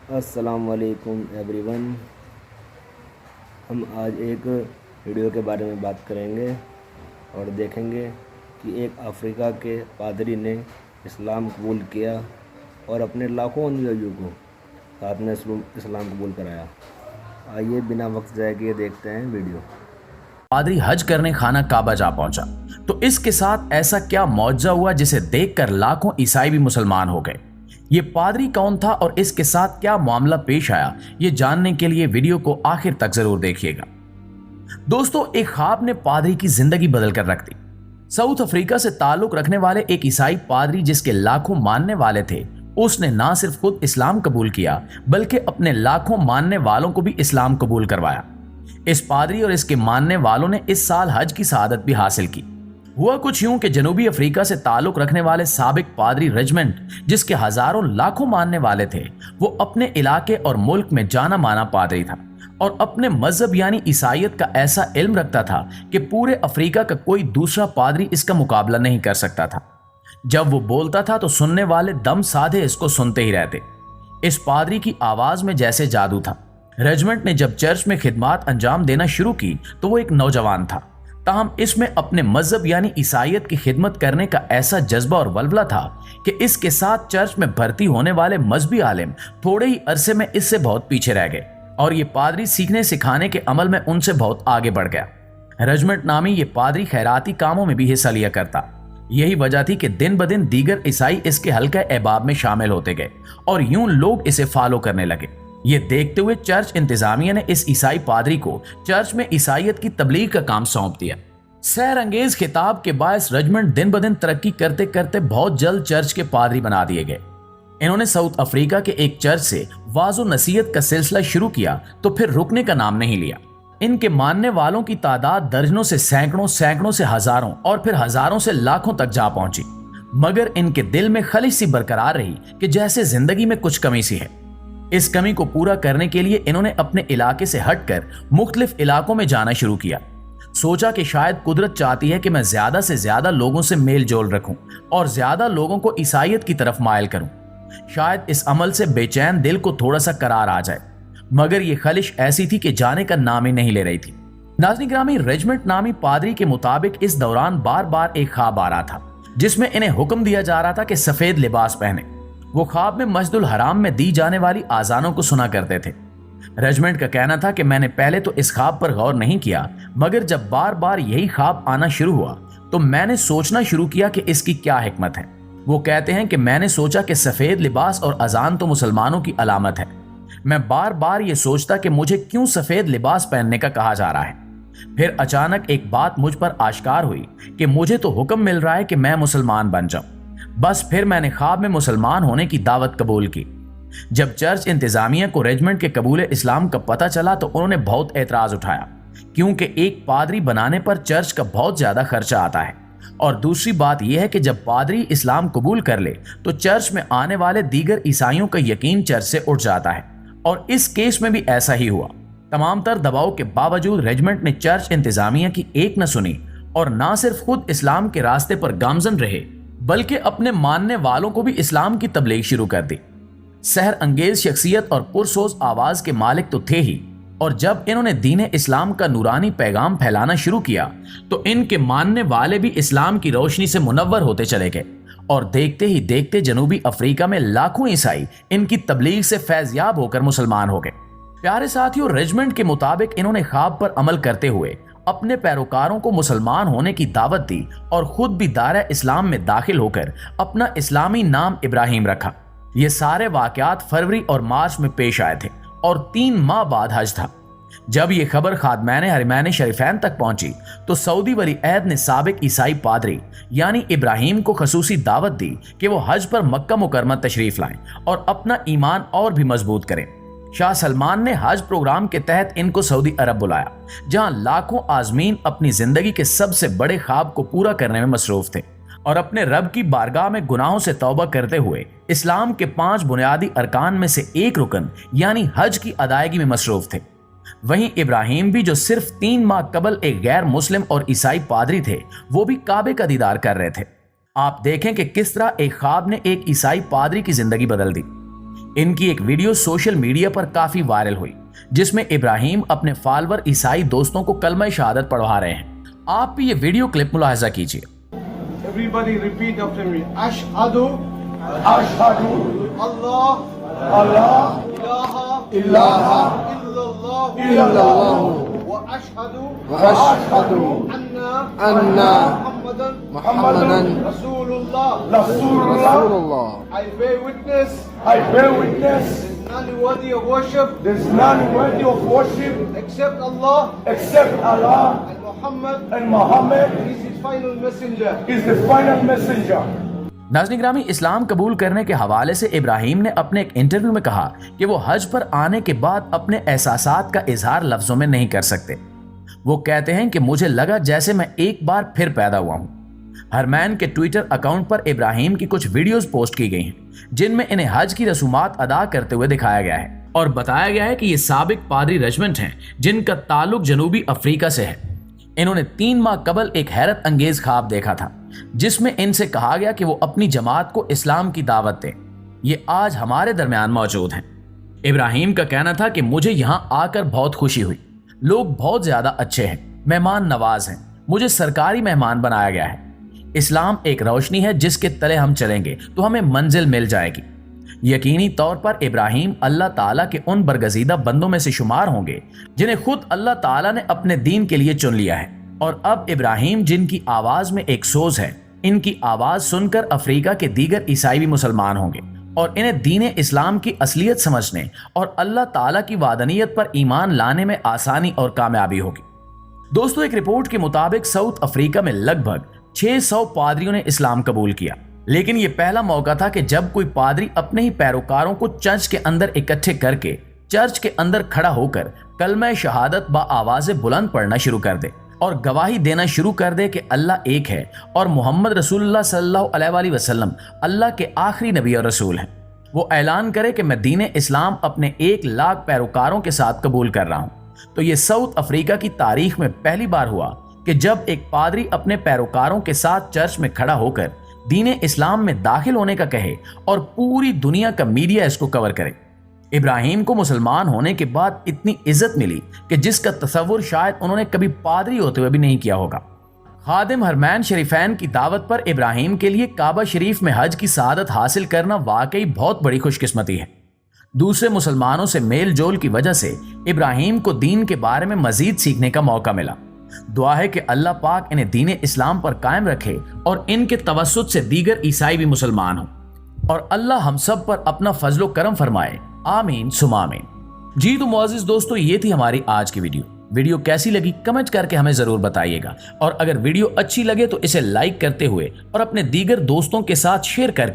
अस्सलाम वालेकुम एवरीवन। हम आज एक वीडियो के बारे में बात करेंगे और देखेंगे कि एक अफ्रीका के पादरी ने इस्लाम कबूल किया और अपने लाखों अनुयायियों को साथ में इस्लाम कबूल कराया। आइए बिना वक्त ज़ाया किए देखते हैं वीडियो। पादरी हज करने खाना काबा जा पहुंचा तो इसके साथ ऐसा क्या मौजज़ा हुआ जिसे देखकर लाखों ईसाई भी मुसलमान हो गए। ये पादरी कौन था और इसके साथ क्या मामला पेश आया, ये जानने के लिए वीडियो को आखिर तक जरूर देखिएगा। दोस्तों, एक ख्वाब ने पादरी की जिंदगी बदल कर रख दी। साउथ अफ्रीका से ताल्लुक रखने वाले एक ईसाई पादरी जिसके लाखों मानने वाले थे, उसने ना सिर्फ खुद इस्लाम कबूल किया बल्कि अपने लाखों मानने वालों को भी इस्लाम कबूल करवाया। इस पादरी और इसके मानने वालों ने इस साल हज की शहादत भी हासिल की। हुआ कुछ यूं कि जनूबी अफ्रीका से ताल्लुक रखने वाले साबिक पादरी रेजिमेंट, जिसके हजारों लाखों मानने वाले थे, वो अपने इलाके और मुल्क में जाना माना पादरी था और अपने मजहब यानी ईसाइयत का ऐसा इल्म रखता था कि पूरे अफ्रीका का कोई दूसरा पादरी इसका मुकाबला नहीं कर सकता था। जब वो बोलता था तो सुनने वाले दम साधे इसको सुनते ही रहते। इस पादरी की आवाज में जैसे जादू था। रेजिमेंट ने जब चर्च में खिदमत अंजाम देना शुरू की तो वो एक नौजवान था, ताहम इसमें अपने मजहब यानी ईसाइयत की खिदमत करने का ऐसा जज्बा और वल्वला था कि इसके साथ चर्च में भर्ती होने वाले मजहबी आलिम थोड़े ही अरसे में इससे बहुत पीछे रह गए और ये पादरी सीखने सिखाने के अमल में उनसे बहुत आगे बढ़ गया। रेजिमेंट नामी ये पादरी खैराती कामों में भी हिस्सा लिया करता। यही वजह थी कि दिन ब दिन दीगर ईसाई इसके हल्का अहबाब में शामिल होते गए और यूं लोग इसे फॉलो करने लगे। ये देखते हुए चर्च इंतजामिया ने इस ईसाई पादरी को चर्च में ईसाइयत की तबलीग का काम सौंप दिया। सैर अंगेज खिताब के बायस रेजिमेंट दिन ब दिन तरक्की करते करते बहुत जल्द चर्च के पादरी बना दिए गए। इन्होंने साउथ अफ्रीका के एक चर्च से वाज़ो नसीहत का सिलसिला शुरू किया तो फिर रुकने का नाम नहीं लिया। इनके मानने वालों की तादाद दर्जनों से सैकड़ों, सैकड़ों से हजारों और फिर हजारों से लाखों तक जा पहुंची, मगर इनके दिल में खलिश सी बरकरार रही कि जैसे जिंदगी में कुछ कमी सी है। इस कमी को पूरा करने के लिए इन्होंने अपने इलाके से हटकर मुख्तलिफ इलाकों में जाना शुरू किया। सोचा कि शायद कुदरत चाहती है कि मैं ज्यादा से ज्यादा लोगों से मेल जोल रखूं और ज्यादा लोगों को ईसाइयत की तरफ मायल करूं। शायद इस अमल से बेचैन दिल को थोड़ा सा करार आ जाए, मगर यह खलिश ऐसी थी कि जाने का नाम ही नहीं ले रही थी। नाज़रीन गिरामी, रेजिमेंट नामी पादरी के मुताबिक इस दौरान बार बार एक ख्वाब आ रहा था जिसमें इन्हें हुक्म दिया जा रहा था कि सफेद लिबास पहने। वो ख्वाब में मस्जिदुल हराम में दी जाने वाली आजानों को सुना करते थे। रेजिमेंट का कहना था कि मैंने पहले तो इस ख्वाब पर गौर नहीं किया, मगर जब बार बार यही ख्वाब आना शुरू हुआ तो मैंने सोचना शुरू किया कि इसकी क्या हिकमत है। वो कहते हैं कि मैंने सोचा कि सफेद लिबास और अजान तो मुसलमानों की अलामत है। मैं बार बार ये सोचता कि मुझे क्यों सफेद लिबास पहनने का कहा जा रहा है। फिर अचानक एक बात मुझ पर आश्कार हुई कि मुझे तो हुक्म मिल रहा है कि मैं मुसलमान बन जाऊं। बस फिर मैंने ख्वाब में मुसलमान होने की दावत कबूल की। जब चर्च इंतजामिया को रेजिमेंट के कबूल इस्लाम का पता चला तो उन्होंने बहुत एतराज उठाया, क्योंकि एक पादरी बनाने पर चर्च का बहुत ज्यादा खर्चा आता है और दूसरी बात यह है कि जब पादरी इस्लाम कबूल कर ले तो चर्च में आने वाले दीगर ईसाइयों का यकीन चर्च से उठ जाता है। और इस केस में भी ऐसा ही हुआ। तमाम तर दबाव के बावजूद रेजिमेंट ने चर्च इंतजामिया की एक न सुनी और ना सिर्फ खुद इस्लाम के रास्ते पर गामजन रहे बल्कि अपने मानने वालों को भी इस्लाम की तबलीग शुरू कर दी। सहर अंगेज शख्सियत और पुरसोज आवाज के मालिक तो थे ही, और जब इन्होंने दीन इस्लाम का नूरानी पैगाम फैलाना शुरू किया तो इनके मानने वाले भी इस्लाम की रोशनी से मुनव्वर होते चले गए और देखते ही देखते जनूबी अफ्रीका में लाखों ईसाई इनकी तबलीग से फैज़याब होकर मुसलमान हो गए। प्यारे साथियों, रेजिमेंट के मुताबिक इन्होंने ख्वाब पर अमल करते हुए अपने पैरोकारों को मुसलमान होने की दावत दी और खुद भी दायरा इस्लाम में दाखिल होकर अपना इस्लामी नाम इब्राहिम रखा। ये सारे वाकयात फरवरी और मार्च में पेश आए थे और 3 माह बाद हज था। जब ये खबर खादमैन हरमैन शरीफैन तक पहुंची तो सऊदी वली अहद ने साबिक ईसाई पादरी यानी इब्राहिम को खसूसी दावत दी कि वो हज पर मक्का मुकरमा तशरीफ लाएं और अपना ईमान और भी मजबूत करें। शाह सलमान ने हज प्रोग्राम के तहत इनको सऊदी अरब बुलाया, जहां लाखों आजमीन अपनी जिंदगी के सबसे बड़े ख्वाब को पूरा करने में मसरूफ थे और अपने रब की बारगाह में गुनाहों से तौबा करते हुए इस्लाम के 5 बुनियादी अरकान में से एक रुकन यानी हज की अदायगी में मसरूफ थे। वहीं इब्राहिम भी, जो सिर्फ 3 माह कबल एक गैर मुस्लिम और ईसाई पादरी थे, वो भी काबे का दीदार कर रहे थे। आप देखें कि किस तरह एक ख्वाब ने एक ईसाई पादरी की जिंदगी बदल दी। इनकी एक वीडियो सोशल मीडिया पर काफी वायरल हुई, जिसमें इब्राहिम अपने फॉलोअर ईसाई दोस्तों को कलमा शहादत पढ़वा रहे हैं। आप भी ये वीडियो क्लिप मुलाहिजा कीजिए। Everybody repeat after me. Ashhadu أشهد Allah Allah ilaha إله illallah إلا الله wa ashhadu وأشهد anna أن Muhammadan محمدا Rasulullah. رسول رسول الله. الله. I bear witness I bear witness there's none worthy of worship there's none worthy of worship except Allah except Allah, and Muhammad and Muhammad is his final messenger. is the final messenger. नाज़रीन ग्रामी, इस्लाम कबूल करने के हवाले से इब्राहिम ने अपने एक इंटरव्यू में कहा कि वो हज पर आने के बाद अपने एहसासात का इजहार लफ्जों में नहीं कर सकते। वो कहते हैं कि मुझे लगा जैसे मैं एक बार फिर पैदा हुआ हूँ। हरमैन के ट्विटर अकाउंट पर इब्राहिम की कुछ वीडियोस पोस्ट की गई हैं, जिनमें इन्हें हज की रसूमात अदा करते हुए दिखाया गया है और बताया गया है कि ये साबिक पादरी रेजिमेंट हैं, जिनका ताल्लुक जनूबी अफ्रीका से है। इन्होंने 3 माह कबल एक हैरत अंगेज ख्वाब देखा था, जिसमें इनसे कहा गया कि वो अपनी जमात को इस्लाम की दावत दें। ये आज हमारे दरमियान मौजूद हैं। इब्राहिम का कहना था कि मुझे यहाँ आकर बहुत खुशी हुई, लोग बहुत ज्यादा अच्छे हैं, मेहमान नवाज हैं, मुझे सरकारी मेहमान बनाया गया है। इस्लाम एक रोशनी है जिसके तले हम चलेंगे तो हमें मंजिल मिल जाएगी। यकीनी तौर पर इब्राहिम अल्लाह ताला के उन बरगजीदा बंदों में से शुमार होंगे जिन्हें खुद अल्लाह ताला ने अपने दीन के लिए चुन लिया है। और अब इब्राहिम, जिनकी आवाज में एक सोज है, इनकी आवाज सुनकर अफ्रीका के दीगर ईसाई भी मुसलमान होंगे और इन्हें दीन इस्लाम की असलियत समझने और अल्लाह ताला की वादनीयत पर ईमान लाने में आसानी और कामयाबी होगी। दोस्तों, एक रिपोर्ट के मुताबिक साउथ अफ्रीका में लगभग 600 पादरियों ने इस्लाम कबूल किया, लेकिन यह पहला मौका था कि जब कोई पादरी अपने ही पैरोकारों को चर्च के अंदर इकट्ठे करके चर्च के अंदर खड़ा होकर कलमा शहादत बा आवाज़े बुलंद पढ़ना शुरू कर दे और गवाही देना शुरू कर दे कि अल्लाह एक है और मोहम्मद रसूलुल्लाह सल्लल्लाहु अलैहि वसल्लम अल्लाह के आखिरी नबी और रसूल हैं। वो ऐलान करे कि मैं दीन इस्लाम अपने 1 लाख पैरोकारों के साथ कबूल कर रहा हूँ। तो ये साउथ अफ्रीका की तारीख में पहली बार हुआ कि जब एक पादरी अपने पैरोकारों के साथ चर्च में खड़ा होकर दीन इस्लाम में दाखिल होने का कहे और पूरी दुनिया का मीडिया इसको कवर करे। इब्राहिम को मुसलमान होने के बाद इतनी इज्जत मिली कि जिसका तसव्वुर शायद उन्होंने कभी पादरी होते हुए भी नहीं किया होगा। खादिम हरमैन शरीफैन की दावत पर इब्राहिम के लिए काबा शरीफ में हज की सआदत हासिल करना वाकई बहुत बड़ी खुशकिस्मती है। दूसरे मुसलमानों से मेल जोल की वजह से इब्राहिम को दीन के बारे में मजीद सीखने का मौका मिला। दुआ है कि अल्लाह पाक इन्हें दीन इस्लाम पर कायम रखे और इनके तवस्सुत से दीगर ईसाई भी मुसलमान हों और अल्लाह हम सब पर अपना फजलो करम फरमाए। आमीन सुमा आमीन। जी तो मुअज़्ज़िज़ दोस्तों, ये थी हमारी आज की वीडियो कैसी लगी कमेंट करके हमें जरूर बताइएगा और अगर वीडियो अच्छी लगे तो इसे लाइक करते हुए और अपने दीगर दोस्तों के साथ शेयर करके